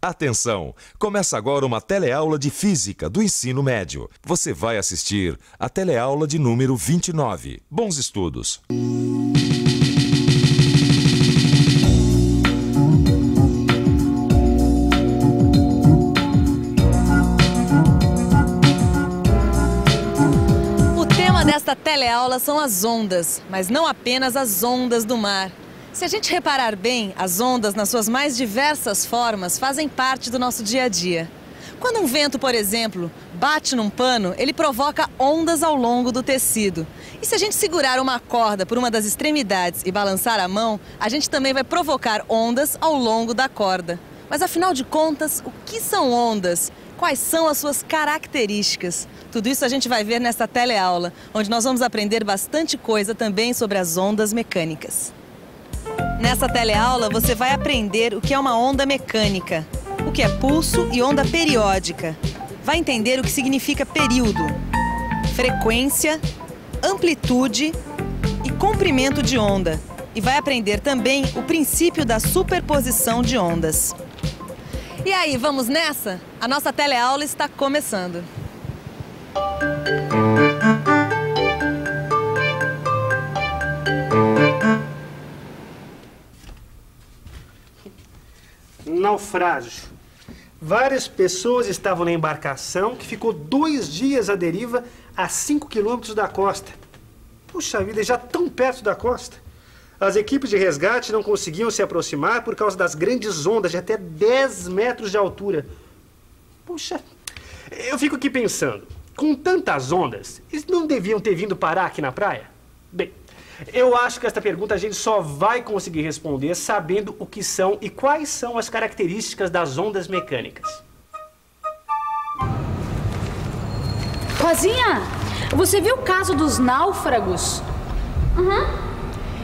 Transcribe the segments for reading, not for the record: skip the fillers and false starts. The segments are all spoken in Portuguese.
Atenção! Começa agora uma teleaula de Física do ensino médio. Você vai assistir a teleaula de número 29. Bons estudos! O tema desta teleaula são as ondas, mas não apenas as ondas do mar. Se a gente reparar bem, as ondas, nas suas mais diversas formas, fazem parte do nosso dia a dia. Quando um vento, por exemplo, bate num pano, ele provoca ondas ao longo do tecido. E se a gente segurar uma corda por uma das extremidades e balançar a mão, a gente também vai provocar ondas ao longo da corda. Mas afinal de contas, o que são ondas? Quais são as suas características? Tudo isso a gente vai ver nesta teleaula, onde nós vamos aprender bastante coisa também sobre as ondas mecânicas. Nessa teleaula você vai aprender o que é uma onda mecânica, o que é pulso e onda periódica. Vai entender o que significa período, frequência, amplitude e comprimento de onda. E vai aprender também o princípio da superposição de ondas. E aí, vamos nessa? A nossa teleaula está começando. Naufrágio. Várias pessoas estavam na embarcação que ficou 2 dias à deriva a 5 quilômetros da costa. Puxa vida, já tão perto da costa. As equipes de resgate não conseguiam se aproximar por causa das grandes ondas de até 10 metros de altura. Puxa, eu fico aqui pensando, com tantas ondas, eles não deviam ter vindo parar aqui na praia? Bem, eu acho que esta pergunta a gente só vai conseguir responder sabendo o que são e quais são as características das ondas mecânicas. Rosinha, você viu o caso dos náufragos?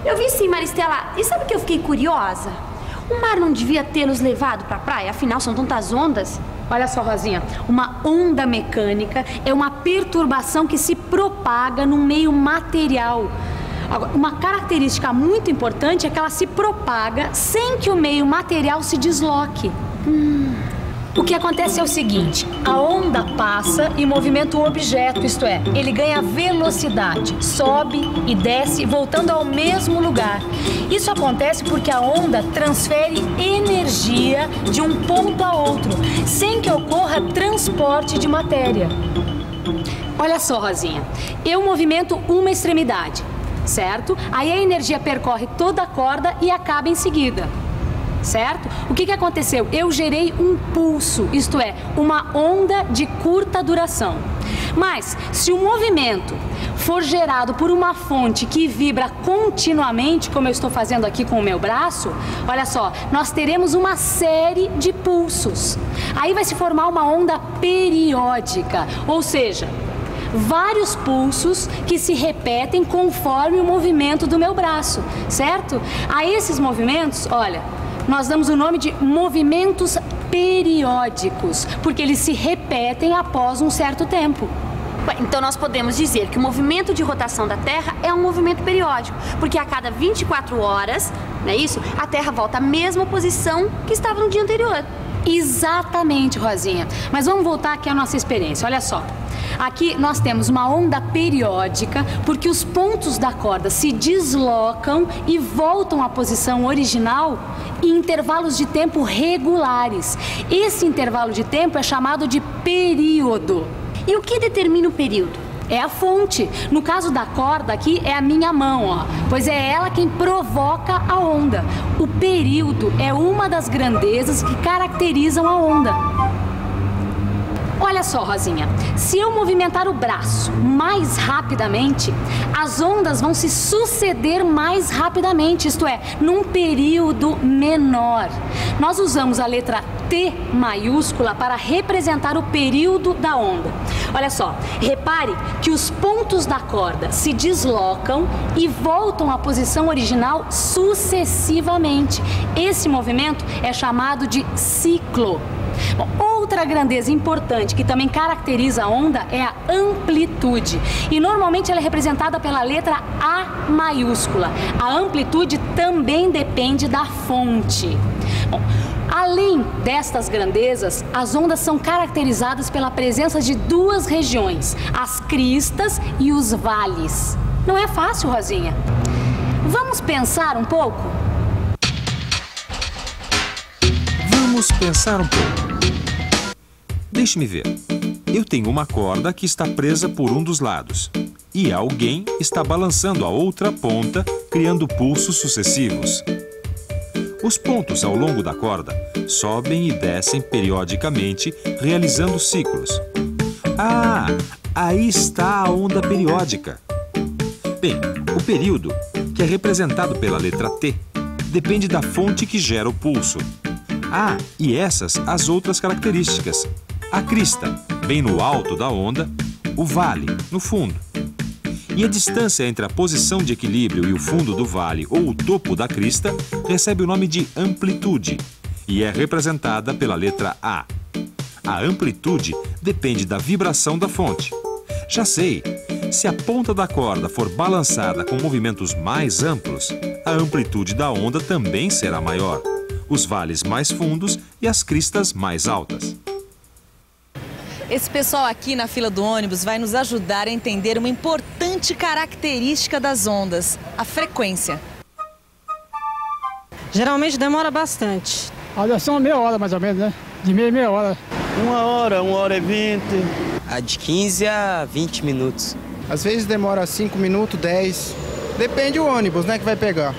Eu vi sim, Maristela. E sabe o que eu fiquei curiosa? O mar não devia ter nos levado pra praia, afinal são tantas ondas. Olha só, Rosinha, uma onda mecânica é uma perturbação que se propaga no meio material. Agora, uma característica muito importante é que ela se propaga sem que o meio material se desloque. O que acontece é o seguinte, a onda passa e movimenta o objeto, isto é, ele ganha velocidade, sobe e desce voltando ao mesmo lugar. Isso acontece porque a onda transfere energia de um ponto a outro, sem que ocorra transporte de matéria. Olha só, Rosinha, eu movimento uma extremidade, certo? Aí a energia percorre toda a corda e acaba em seguida. Certo? O que aconteceu? Eu gerei um pulso, isto é, uma onda de curta duração. Mas, se o movimento for gerado por uma fonte que vibra continuamente, como eu estou fazendo aqui com o meu braço, olha só, nós teremos uma série de pulsos. Aí vai se formar uma onda periódica, ou seja, vários pulsos que se repetem conforme o movimento do meu braço, certo? A esses movimentos, olha, nós damos o nome de movimentos periódicos, porque eles se repetem após um certo tempo. Então nós podemos dizer que o movimento de rotação da Terra é um movimento periódico, porque a cada 24 horas, não é isso? A Terra volta à mesma posição que estava no dia anterior. Exatamente, Rosinha. Mas vamos voltar aqui à nossa experiência, olha só. Aqui nós temos uma onda periódica porque os pontos da corda se deslocam e voltam à posição original em intervalos de tempo regulares. Esse intervalo de tempo é chamado de período. E o que determina o período? É a fonte. No caso da corda aqui é a minha mão, ó, pois é ela quem provoca a onda. O período é uma das grandezas que caracterizam a onda. Olha só, Rosinha, se eu movimentar o braço mais rapidamente, as ondas vão se suceder mais rapidamente, isto é, num período menor. Nós usamos a letra T maiúscula para representar o período da onda. Olha só, repare que os pontos da corda se deslocam e voltam à posição original sucessivamente. Esse movimento é chamado de ciclo. Bom, outra grandeza importante que também caracteriza a onda é a amplitude. E normalmente ela é representada pela letra A maiúscula. A amplitude também depende da fonte. Bom, Além destas grandezas, as ondas são caracterizadas pela presença de duas regiões, as cristas e os vales. Não é fácil, Rosinha? Vamos pensar um pouco? Vamos pensar um pouco. Deixe-me ver. Eu tenho uma corda que está presa por um dos lados. E alguém está balançando a outra ponta, criando pulsos sucessivos. Os pontos ao longo da corda sobem e descem periodicamente, realizando ciclos. Ah, aí está a onda periódica. Bem, o período, que é representado pela letra T, depende da fonte que gera o pulso. Ah, e essas as outras características. A crista, bem no alto da onda, o vale, no fundo. E a distância entre a posição de equilíbrio e o fundo do vale ou o topo da crista recebe o nome de amplitude e é representada pela letra A. A amplitude depende da vibração da fonte. Já sei, se a ponta da corda for balançada com movimentos mais amplos, a amplitude da onda também será maior, os vales mais fundos e as cristas mais altas. Esse pessoal aqui na fila do ônibus vai nos ajudar a entender uma importante característica das ondas, a frequência. Geralmente demora bastante. A duração é meia hora mais ou menos, né? De meia hora. 1h e 20. A de 15 a 20 minutos. Às vezes demora 5 minutos, 10. Depende do ônibus, né, que vai pegar.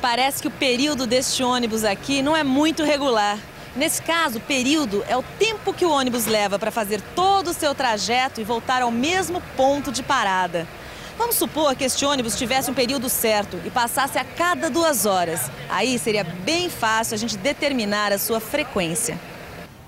Parece que o período deste ônibus aqui não é muito regular. Nesse caso, o período é o tempo que o ônibus leva para fazer todo o seu trajeto e voltar ao mesmo ponto de parada. Vamos supor que este ônibus tivesse um período certo e passasse a cada 2 horas. Aí seria bem fácil a gente determinar a sua frequência.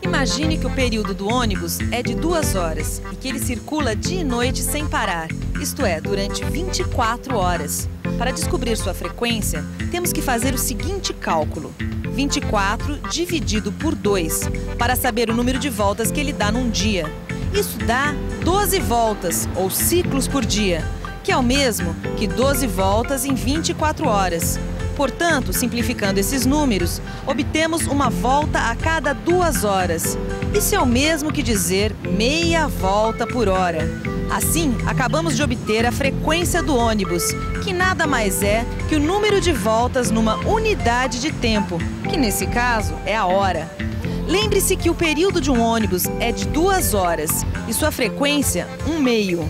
Imagine que o período do ônibus é de 2 horas e que ele circula dia e noite sem parar, isto é, durante 24 horas. Para descobrir sua frequência, temos que fazer o seguinte cálculo: 24 dividido por 2, para saber o número de voltas que ele dá num dia. Isso dá 12 voltas, ou ciclos por dia, que é o mesmo que 12 voltas em 24 horas. Portanto, simplificando esses números, obtemos uma volta a cada 2 horas. Isso é o mesmo que dizer meia volta por hora. Assim, acabamos de obter a frequência do ônibus, que nada mais é que o número de voltas numa unidade de tempo, que nesse caso é a hora. Lembre-se que o período de um ônibus é de 2 horas e sua frequência, 1/2.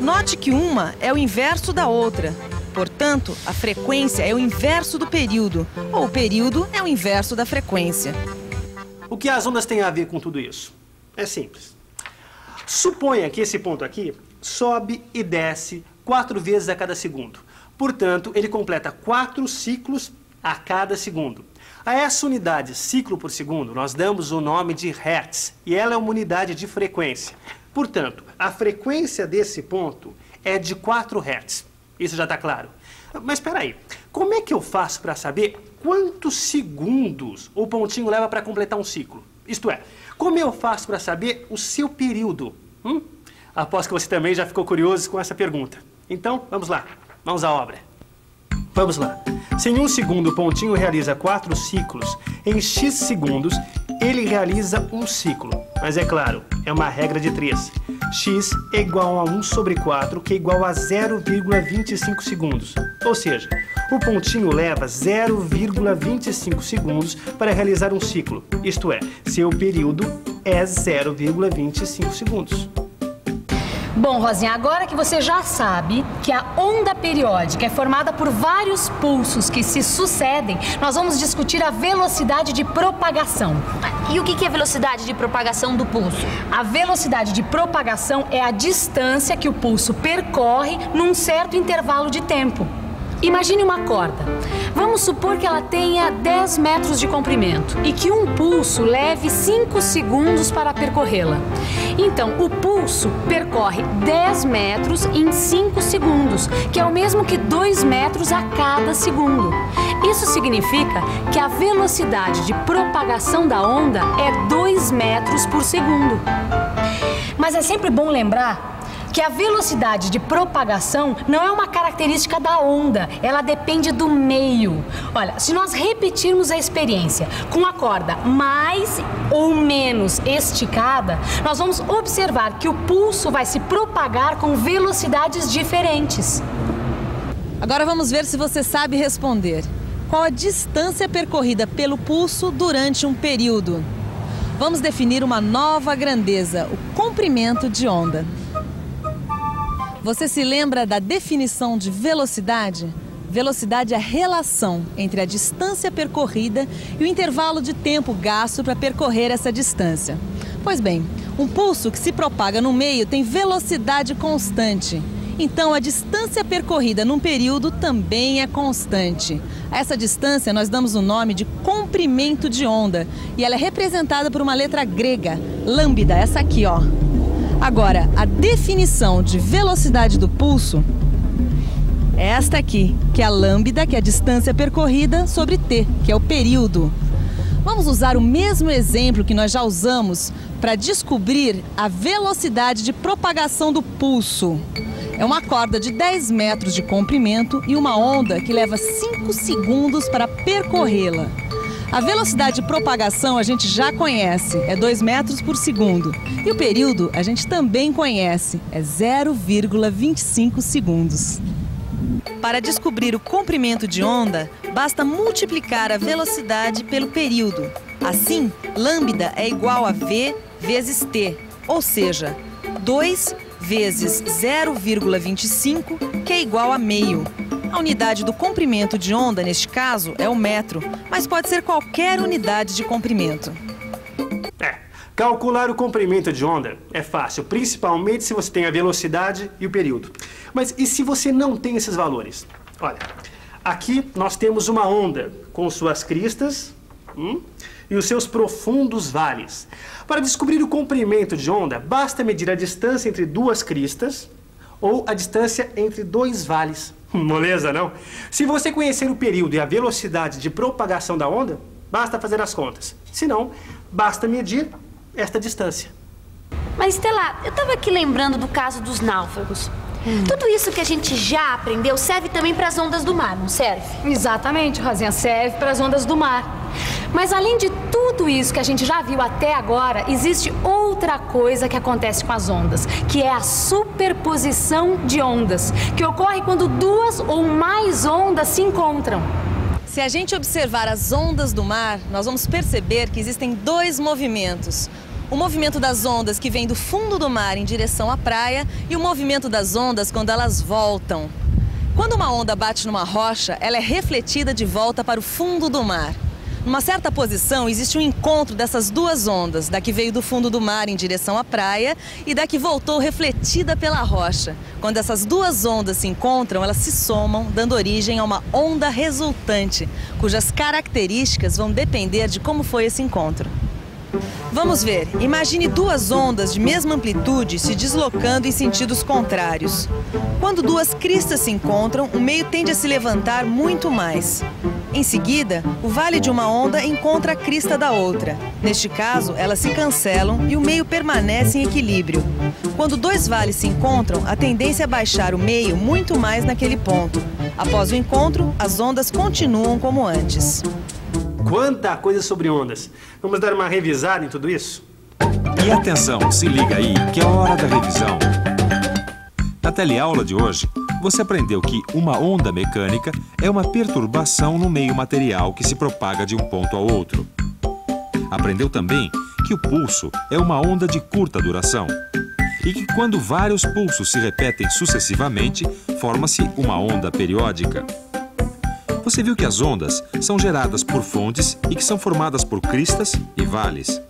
Note que uma é o inverso da outra. Portanto, a frequência é o inverso do período, ou o período é o inverso da frequência. O que as ondas têm a ver com tudo isso? É simples. Suponha que esse ponto aqui sobe e desce 4 vezes a cada segundo. Portanto, ele completa 4 ciclos a cada segundo. A essa unidade, ciclo por segundo, nós damos o nome de Hertz, e ela é uma unidade de frequência. Portanto, a frequência desse ponto é de 4 Hertz. Isso já está claro. Mas espera aí, como é que eu faço para saber quantos segundos o pontinho leva para completar um ciclo? Isto é, como eu faço para saber o seu período? Aposto que você também já ficou curioso com essa pergunta. Então, vamos lá, mãos à obra. Vamos lá. Se em 1 segundo o pontinho realiza 4 ciclos, em X segundos ele realiza um ciclo. Mas é claro, é uma regra de 3. X é igual a 1 sobre 4, que é igual a 0,25 segundos. Ou seja, o pontinho leva 0,25 segundos para realizar um ciclo. Isto é, seu período é 0,25 segundos. Bom, Rosinha, agora que você já sabe que a onda periódica é formada por vários pulsos que se sucedem, nós vamos discutir a velocidade de propagação. E o que é a velocidade de propagação do pulso? A velocidade de propagação é a distância que o pulso percorre num certo intervalo de tempo. Imagine uma corda. Vamos supor que ela tenha 10 metros de comprimento e que um pulso leve 5 segundos para percorrê-la. Então, o pulso percorre 10 metros em 5 segundos, que é o mesmo que 2 metros a cada segundo. Isso significa que a velocidade de propagação da onda é 2 metros por segundo. Mas é sempre bom lembrar que a velocidade de propagação não é uma característica da onda, ela depende do meio. Olha, se nós repetirmos a experiência com a corda mais ou menos esticada, nós vamos observar que o pulso vai se propagar com velocidades diferentes. Agora vamos ver se você sabe responder. Qual a distância percorrida pelo pulso durante um período? Vamos definir uma nova grandeza, o comprimento de onda. Você se lembra da definição de velocidade? Velocidade é a relação entre a distância percorrida e o intervalo de tempo gasto para percorrer essa distância. Pois bem, um pulso que se propaga no meio tem velocidade constante. Então, a distância percorrida num período também é constante. A essa distância nós damos o nome de comprimento de onda e ela é representada por uma letra grega, lambda, essa aqui, ó. Agora, a definição de velocidade do pulso é esta aqui, que é a lambda, que é a distância percorrida, sobre t, que é o período. Vamos usar o mesmo exemplo que nós já usamos para descobrir a velocidade de propagação do pulso. É uma corda de 10 metros de comprimento e uma onda que leva 5 segundos para percorrê-la. A velocidade de propagação a gente já conhece, é 2 metros por segundo. E o período a gente também conhece, é 0,25 segundos. Para descobrir o comprimento de onda, basta multiplicar a velocidade pelo período. Assim, lambda é igual a v vezes t, ou seja, 2 vezes 0,25, que é igual a meio. A unidade do comprimento de onda, neste caso, é o metro, mas pode ser qualquer unidade de comprimento. Calcular o comprimento de onda é fácil, principalmente se você tem a velocidade e o período. Mas e se você não tem esses valores? Olha, aqui nós temos uma onda com suas cristas e os seus profundos vales. Para descobrir o comprimento de onda, basta medir a distância entre duas cristas ou a distância entre dois vales. Moleza, não? Se você conhecer o período e a velocidade de propagação da onda, basta fazer as contas. Se não, basta medir esta distância. Mas, Estela, eu estava aqui lembrando do caso dos náufragos. Tudo isso que a gente já aprendeu serve também para as ondas do mar, não serve? Exatamente, Rosinha, serve para as ondas do mar. Mas além de tudo isso que a gente já viu até agora, existe outra coisa que acontece com as ondas, que é a superposição de ondas, que ocorre quando duas ou mais ondas se encontram. Se a gente observar as ondas do mar, nós vamos perceber que existem dois movimentos. O movimento das ondas que vem do fundo do mar em direção à praia e o movimento das ondas quando elas voltam. Quando uma onda bate numa rocha, ela é refletida de volta para o fundo do mar. Numa certa posição, existe um encontro dessas duas ondas, da que veio do fundo do mar em direção à praia e da que voltou refletida pela rocha. Quando essas duas ondas se encontram, elas se somam, dando origem a uma onda resultante, cujas características vão depender de como foi esse encontro. Vamos ver. Imagine duas ondas de mesma amplitude se deslocando em sentidos contrários. Quando duas cristas se encontram, o meio tende a se levantar muito mais. Em seguida, o vale de uma onda encontra a crista da outra. Neste caso, elas se cancelam e o meio permanece em equilíbrio. Quando dois vales se encontram, a tendência é baixar o meio muito mais naquele ponto. Após o encontro, as ondas continuam como antes. Quanta coisa sobre ondas! Vamos dar uma revisada em tudo isso? E atenção, se liga aí, que é a hora da revisão. Na teleaula de hoje, você aprendeu que uma onda mecânica é uma perturbação no meio material que se propaga de um ponto ao outro. Aprendeu também que o pulso é uma onda de curta duração e que quando vários pulsos se repetem sucessivamente, forma-se uma onda periódica. Você viu que as ondas são geradas por fontes e que são formadas por cristas e vales.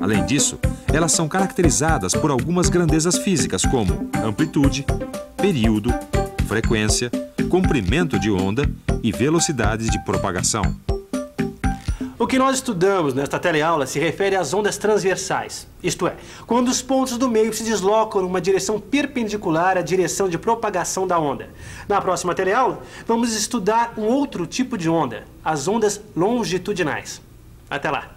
Além disso, elas são caracterizadas por algumas grandezas físicas como amplitude, período, frequência, comprimento de onda e velocidade de propagação. O que nós estudamos nesta teleaula se refere às ondas transversais, isto é, quando os pontos do meio se deslocam numa direção perpendicular à direção de propagação da onda. Na próxima teleaula, vamos estudar um outro tipo de onda, as ondas longitudinais. Até lá!